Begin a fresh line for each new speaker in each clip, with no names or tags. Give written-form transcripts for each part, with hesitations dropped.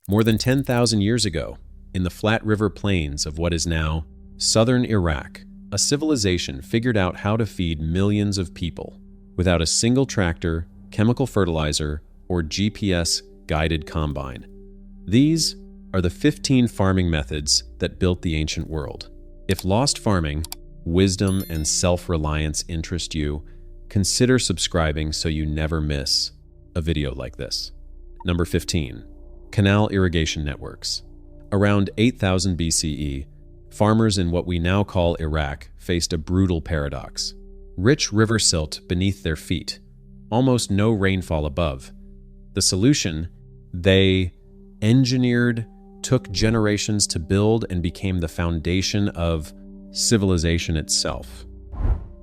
More than 10,000 years ago, in the flat river plains of what is now southern Iraq, a civilization figured out how to feed millions of people without a single tractor, chemical fertilizer, or GPS-guided combine. These are the 15 farming methods that built the ancient world. If lost farming, wisdom, and self-reliance interest you, consider subscribing so you never miss a video like this. Number 15. Canal irrigation networks. Around 8000 BCE, farmers in what we now call Iraq faced a brutal paradox. Rich river silt beneath their feet, almost no rainfall above. The solution, they engineered, took generations to build, and became the foundation of civilization itself.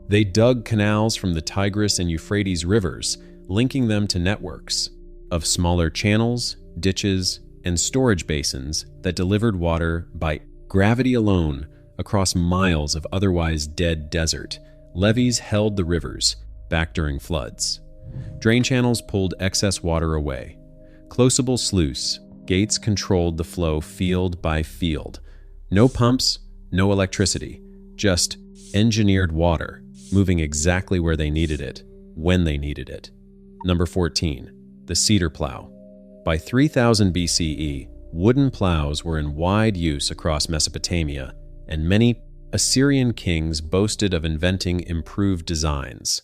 They dug canals from the Tigris and Euphrates rivers, linking them to networks of smaller channels, ditches, and storage basins that delivered water by gravity alone across miles of otherwise dead desert. Levees held the rivers back during floods. Drain channels pulled excess water away. Closable sluice gates controlled the flow field by field. No pumps, no electricity, just engineered water moving exactly where they needed it, when they needed it. Number 14. The cedar plow. By 3000 BCE, wooden plows were in wide use across Mesopotamia, and many Assyrian kings boasted of inventing improved designs.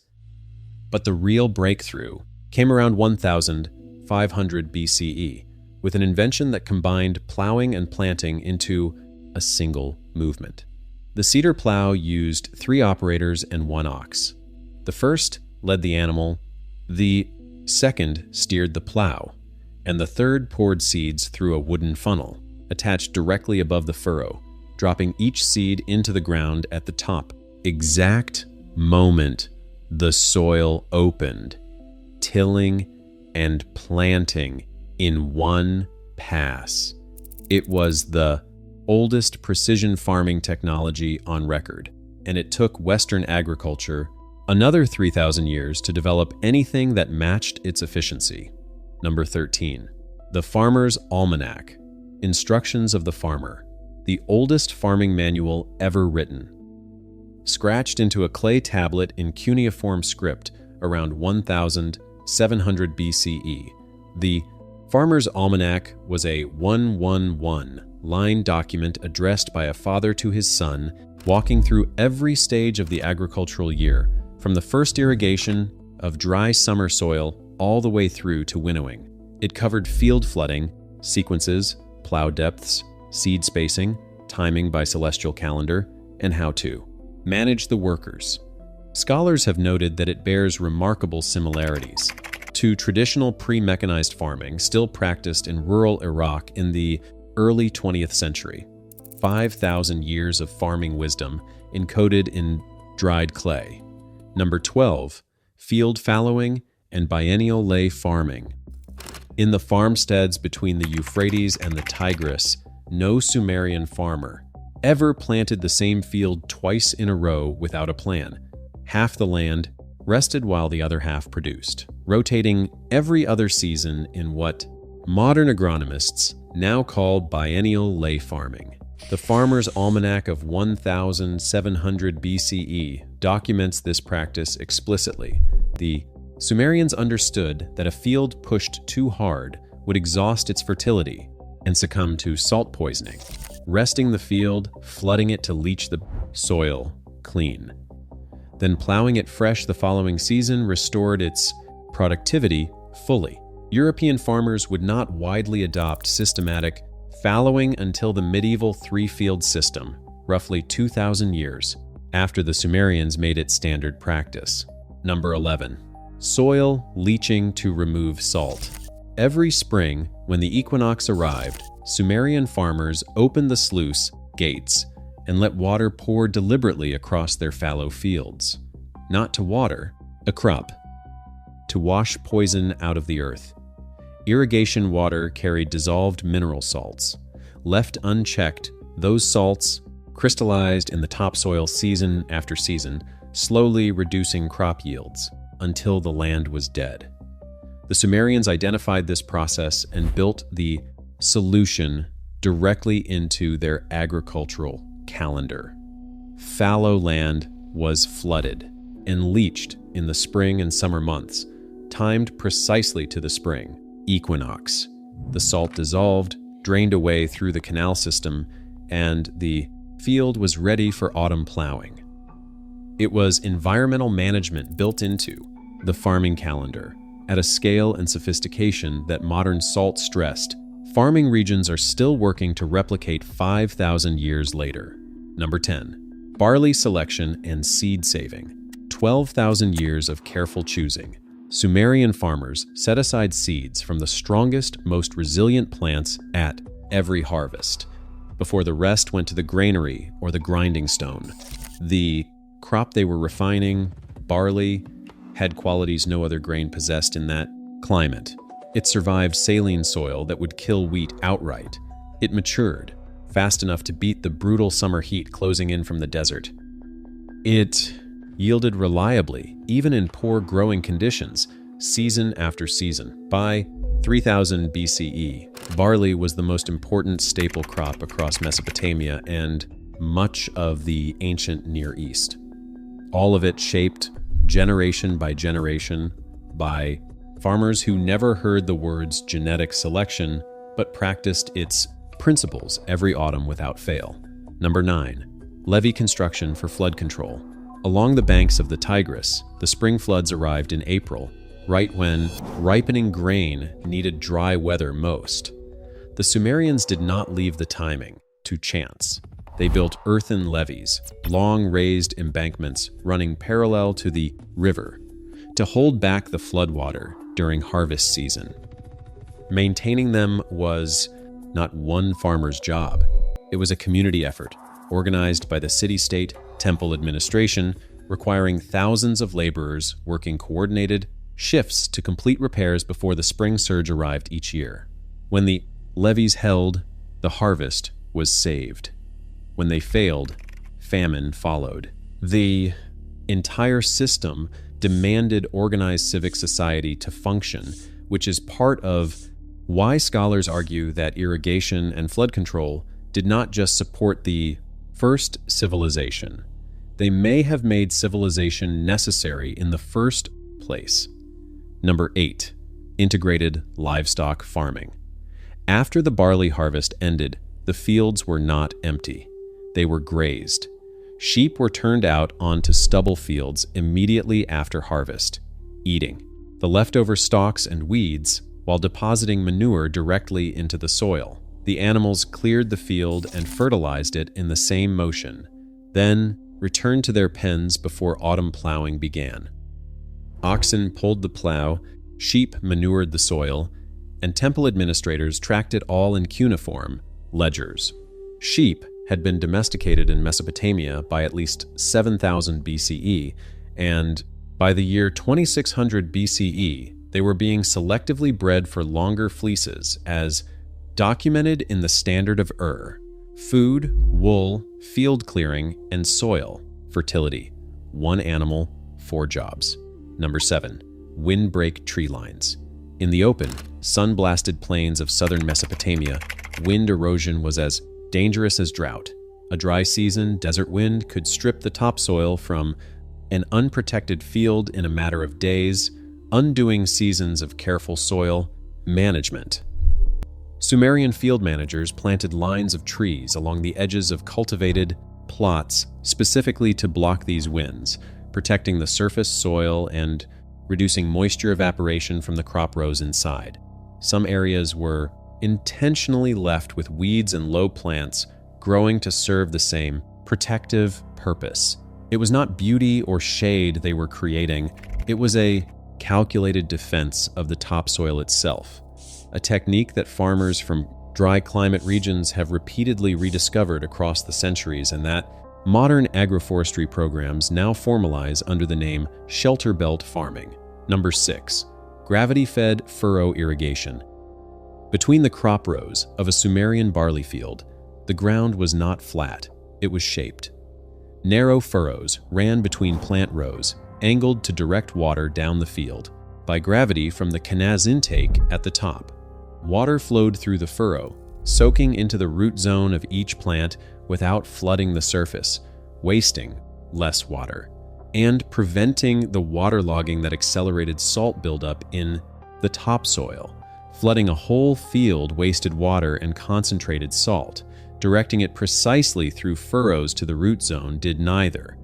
But the real breakthrough came around 1500 BCE, with an invention that combined plowing and planting into a single movement. The cedar plow used 3 operators and 1 ox. The first led the animal, the second steered the plow, and the third poured seeds through a wooden funnel, attached directly above the furrow, dropping each seed into the ground at the top. Exact moment the soil opened, tilling and planting in one pass. It was the oldest precision farming technology on record, and it took Western agriculture another 3,000 years to develop anything that matched its efficiency. Number 13. The Farmer's Almanac. Instructions of the Farmer. The oldest farming manual ever written. Scratched into a clay tablet in cuneiform script around 1700 BCE, the Farmer's Almanac was a 111-line document addressed by a father to his son, walking through every stage of the agricultural year, from the first irrigation of dry summer soil all the way through to winnowing. It covered field flooding, sequences, plow depths, seed spacing, timing by celestial calendar, and how to manage the workers. Scholars have noted that it bears remarkable similarities to traditional pre-mechanized farming still practiced in rural Iraq in the early 20th century. 5,000 years of farming wisdom encoded in dried clay. Number 12. Field fallowing and biennial lay farming. In the farmsteads between the Euphrates and the Tigris, no Sumerian farmer ever planted the same field twice in a row without a plan. Half the land rested while the other half produced, rotating every other season in what modern agronomists now call biennial lay farming. The Farmer's Almanac of 1700 BCE documents this practice explicitly. The Sumerians understood that a field pushed too hard would exhaust its fertility and succumb to salt poisoning, resting the field, flooding it to leach the soil clean. Then plowing it fresh the following season restored its productivity fully. European farmers would not widely adopt systematic fallowing until the medieval 3-field system, roughly 2,000 years after the Sumerians made it standard practice. Number 11. Soil leaching to remove salt. Every spring, when the equinox arrived, Sumerian farmers opened the sluice gates and let water pour deliberately across their fallow fields. Not to water a crop, to wash poison out of the earth. Irrigation water carried dissolved mineral salts. Left unchecked, those salts crystallized in the topsoil season after season, slowly reducing crop yields until the land was dead. The Sumerians identified this process and built the solution directly into their agricultural calendar. Fallow land was flooded and leached in the spring and summer months, timed precisely to the spring equinox. The salt dissolved, drained away through the canal system, and the field was ready for autumn plowing. It was environmental management built into the farming calendar at a scale and sophistication that modern salt-stressed farming regions are still working to replicate 5,000 years later. Number 10. Barley selection and seed saving. 12,000 years of careful choosing. Sumerian farmers set aside seeds from the strongest, most resilient plants at every harvest, before the rest went to the granary or the grinding stone. The crop they were refining, barley, had qualities no other grain possessed in that climate. It survived saline soil that would kill wheat outright. It matured fast enough to beat the brutal summer heat closing in from the desert. It yielded reliably, even in poor growing conditions, season after season. By 3000 BCE, barley was the most important staple crop across Mesopotamia and much of the ancient Near East. All of it shaped generation by generation by farmers who never heard the words genetic selection, but practiced its principles every autumn without fail. Number 9. Levee construction for flood control. Along the banks of the Tigris, the spring floods arrived in April, right when ripening grain needed dry weather most. The Sumerians did not leave the timing to chance. They built earthen levees, long raised embankments running parallel to the river, to hold back the floodwater during harvest season. Maintaining them was not one farmer's job. It was a community effort, organized by the city-state temple administration, requiring thousands of laborers working coordinated shifts to complete repairs before the spring surge arrived each year. When the levees held, the harvest was saved. When they failed, famine followed. The entire system demanded organized civic society to function, which is part of why scholars argue that irrigation and flood control did not just support the first civilization. They may have made civilization necessary in the first place. Number 8. Integrated livestock farming. After the barley harvest ended, the fields were not empty. They were grazed. Sheep were turned out onto stubble fields immediately after harvest, eating the leftover stalks and weeds while depositing manure directly into the soil. The animals cleared the field and fertilized it in the same motion, then returned to their pens before autumn plowing began. Oxen pulled the plow, sheep manured the soil, and temple administrators tracked it all in cuneiform ledgers. Sheep had been domesticated in Mesopotamia by at least 7000 BCE, and by the year 2600 BCE, they were being selectively bred for longer fleeces as documented in the Standard of Ur: food, wool, field clearing, and soil fertility. 1 animal, 4 jobs. Number 7. Windbreak tree lines. In the open, sun-blasted plains of southern Mesopotamia, wind erosion was as dangerous as drought. A dry season, desert wind could strip the topsoil from an unprotected field in a matter of days, undoing seasons of careful soil management. Sumerian field managers planted lines of trees along the edges of cultivated plots specifically to block these winds, protecting the surface soil and reducing moisture evaporation from the crop rows inside. Some areas were intentionally left with weeds and low plants growing to serve the same protective purpose. It was not beauty or shade they were creating, it was a calculated defense of the topsoil itself, a technique that farmers from dry climate regions have repeatedly rediscovered across the centuries, and that modern agroforestry programs now formalize under the name shelter belt farming. Number 6. Gravity-fed furrow irrigation. Between the crop rows of a Sumerian barley field, the ground was not flat, it was shaped. Narrow furrows ran between plant rows, angled to direct water down the field by gravity from the canaz intake at the top. Water flowed through the furrow, soaking into the root zone of each plant without flooding the surface, wasting less water, and preventing the waterlogging that accelerated salt buildup in the topsoil. Flooding a whole field wasted water and concentrated salt. Directing it precisely through furrows to the root zone did neither.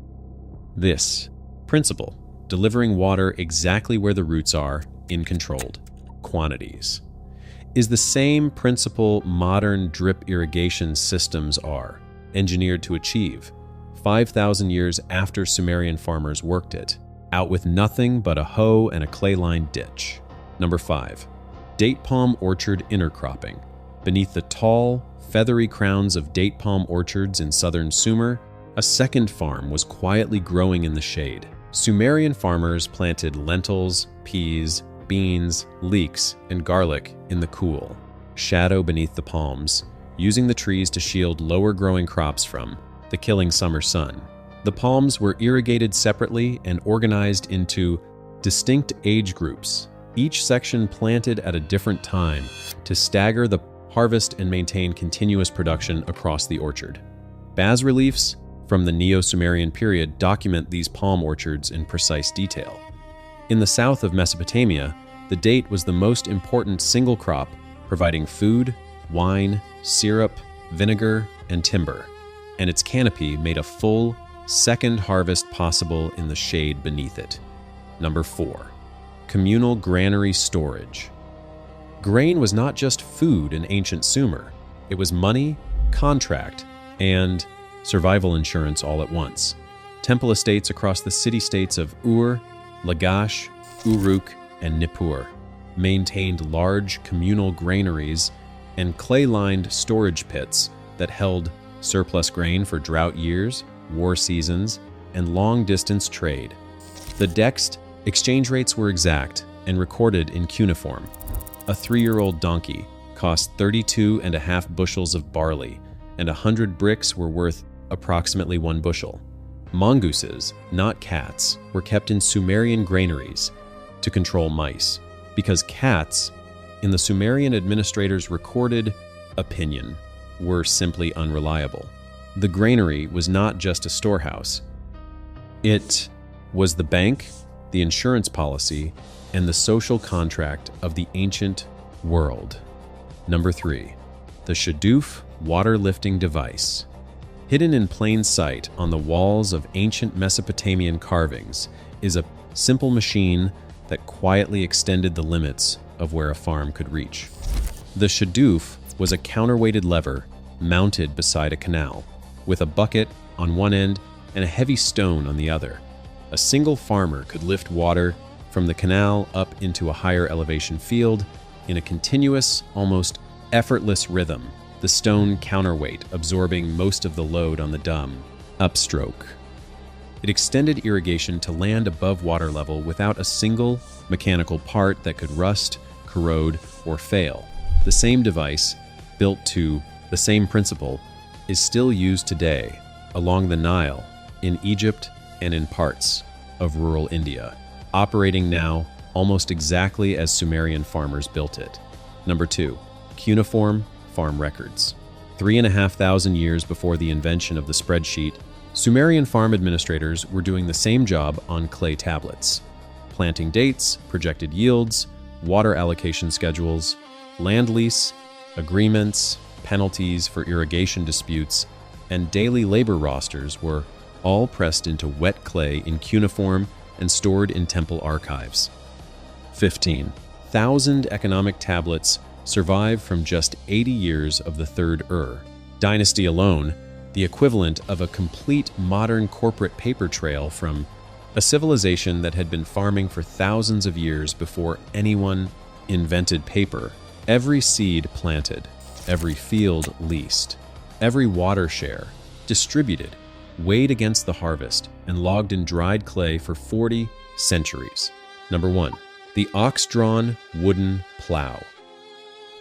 This principle, delivering water exactly where the roots are in controlled quantities, is the same principle modern drip irrigation systems are engineered to achieve 5,000 years after Sumerian farmers worked it, out with nothing but a hoe and a clay-lined ditch. Number 5. Date palm orchard intercropping. Beneath the tall, feathery crowns of date palm orchards in southern Sumer, a second farm was quietly growing in the shade. Sumerian farmers planted lentils, peas, beans, leeks, and garlic in the cool shadow beneath the palms, using the trees to shield lower-growing crops from the killing summer sun. The palms were irrigated separately and organized into distinct age groups, each section planted at a different time to stagger the harvest and maintain continuous production across the orchard. Bas-reliefs from the Neo-Sumerian period document these palm orchards in precise detail. In the south of Mesopotamia, the date was the most important single crop, providing food, wine, syrup, vinegar, and timber, and its canopy made a full second harvest possible in the shade beneath it. Number 4. Communal granary storage. Grain was not just food in ancient Sumer. It was money, contract, and survival insurance all at once. Temple estates across the city-states of Ur, Lagash, Uruk, and Nippur maintained large communal granaries and clay-lined storage pits that held surplus grain for drought years, war seasons, and long-distance trade. The Dexed exchange rates were exact and recorded in cuneiform. A 3-year-old donkey cost 32.5 bushels of barley, and 100 bricks were worth approximately 1 bushel. Mongooses, not cats, were kept in Sumerian granaries to control mice, because cats, in the Sumerian administrator's recorded opinion, were simply unreliable. The granary was not just a storehouse. It was the bank, the insurance policy, and the social contract of the ancient world. Number 3. The Shadoof water lifting device. Hidden in plain sight on the walls of ancient Mesopotamian carvings is a simple machine that quietly extended the limits of where a farm could reach. The Shadoof was a counterweighted lever mounted beside a canal, with a bucket on one end and a heavy stone on the other. A single farmer could lift water from the canal up into a higher elevation field in a continuous, almost effortless rhythm, the stone counterweight absorbing most of the load on the dumb upstroke. It extended irrigation to land above water level without a single mechanical part that could rust, corrode, or fail. The same device, built to the same principle, is still used today along the Nile, in Egypt, and in parts of rural India, operating now almost exactly as Sumerian farmers built it. Number 2. Cuneiform farm records. 3,500 years before the invention of the spreadsheet, Sumerian farm administrators were doing the same job on clay tablets, planting dates, projected yields, water allocation schedules, land lease, agreements, penalties for irrigation disputes, and daily labor rosters were all pressed into wet clay in cuneiform and stored in temple archives. 15,000 economic tablets survive from just 80 years of the Third dynasty alone, the equivalent of a complete modern corporate paper trail from a civilization that had been farming for thousands of years before anyone invented paper. Every seed planted, every field leased, every water share distributed, weighed against the harvest, and logged in dried clay for 40 centuries. Number 1. The ox-drawn wooden plow.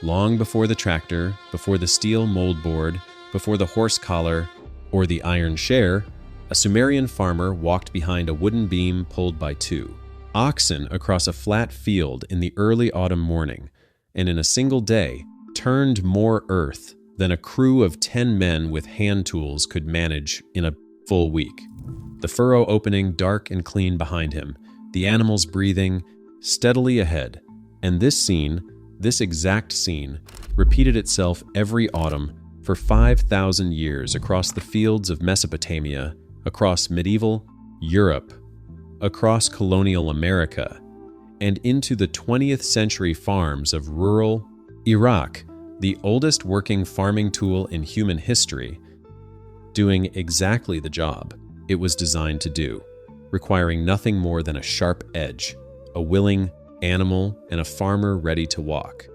Long before the tractor, before the steel moldboard, before the horse collar, or the iron share, a Sumerian farmer walked behind a wooden beam pulled by 2 oxen across a flat field in the early autumn morning, and in a single day turned more earth than a crew of 10 men with hand tools could manage in a full week. The furrow opening dark and clean behind him, the animals breathing steadily ahead. And this exact scene, repeated itself every autumn for 5,000 years across the fields of Mesopotamia, across medieval Europe, across colonial America, and into the 20th century farms of rural Iraq, the oldest working farming tool in human history, doing exactly the job it was designed to do, requiring nothing more than a sharp edge, a willing animal, and a farmer ready to walk.